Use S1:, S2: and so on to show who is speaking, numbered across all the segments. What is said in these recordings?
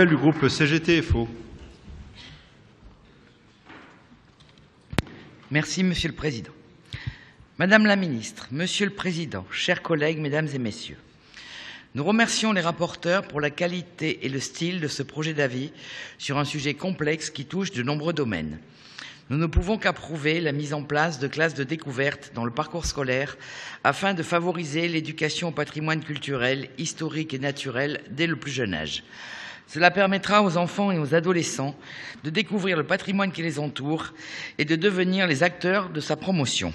S1: Du groupe CGT-FO.
S2: Merci, Monsieur le Président. Madame la Ministre, Monsieur le Président, chers collègues, Mesdames et Messieurs, nous remercions les rapporteurs pour la qualité et le style de ce projet d'avis sur un sujet complexe qui touche de nombreux domaines. Nous ne pouvons qu'approuver la mise en place de classes de découverte dans le parcours scolaire afin de favoriser l'éducation au patrimoine culturel, historique et naturel dès le plus jeune âge. Cela permettra aux enfants et aux adolescents de découvrir le patrimoine qui les entoure et de devenir les acteurs de sa promotion.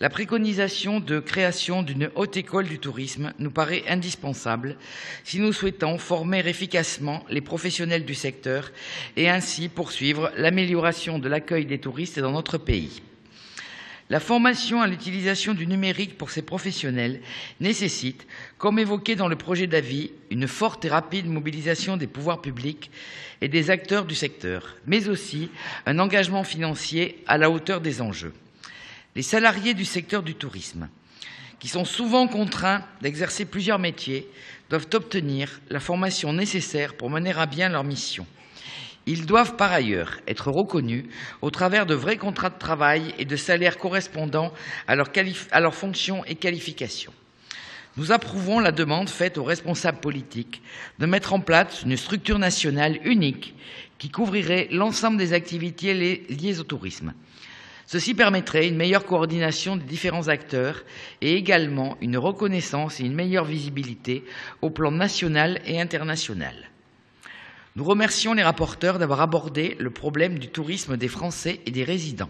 S2: La préconisation de création d'une haute école du tourisme nous paraît indispensable si nous souhaitons former efficacement les professionnels du secteur et ainsi poursuivre l'amélioration de l'accueil des touristes dans notre pays. La formation à l'utilisation du numérique pour ces professionnels nécessite, comme évoqué dans le projet d'avis, une forte et rapide mobilisation des pouvoirs publics et des acteurs du secteur, mais aussi un engagement financier à la hauteur des enjeux. Les salariés du secteur du tourisme, qui sont souvent contraints d'exercer plusieurs métiers, doivent obtenir la formation nécessaire pour mener à bien leur mission. Ils doivent par ailleurs être reconnus au travers de vrais contrats de travail et de salaires correspondant à leurs fonctions et qualifications. Nous approuvons la demande faite aux responsables politiques de mettre en place une structure nationale unique qui couvrirait l'ensemble des activités liées au tourisme. Ceci permettrait une meilleure coordination des différents acteurs et également une reconnaissance et une meilleure visibilité au plan national et international. Nous remercions les rapporteurs d'avoir abordé le problème du tourisme des Français et des résidents.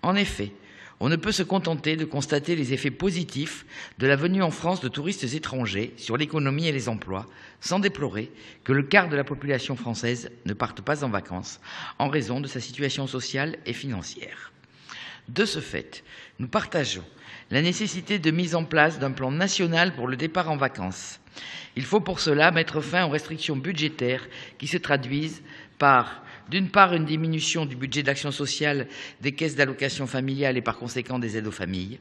S2: En effet, on ne peut se contenter de constater les effets positifs de la venue en France de touristes étrangers sur l'économie et les emplois, sans déplorer que le quart de la population française ne parte pas en vacances en raison de sa situation sociale et financière. De ce fait, nous partageons la nécessité de mise en place d'un plan national pour le départ en vacances. Il faut pour cela mettre fin aux restrictions budgétaires qui se traduisent par, d'une part, une diminution du budget d'action sociale des caisses d'allocation familiale et par conséquent des aides aux familles,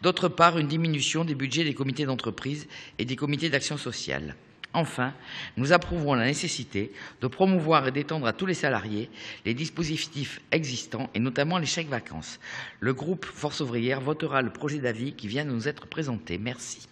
S2: d'autre part, une diminution des budgets des comités d'entreprise et des comités d'action sociale. Enfin, nous approuvons la nécessité de promouvoir et d'étendre à tous les salariés les dispositifs existants et notamment les chèques vacances. Le groupe Force ouvrière votera le projet d'avis qui vient de nous être présenté. Merci.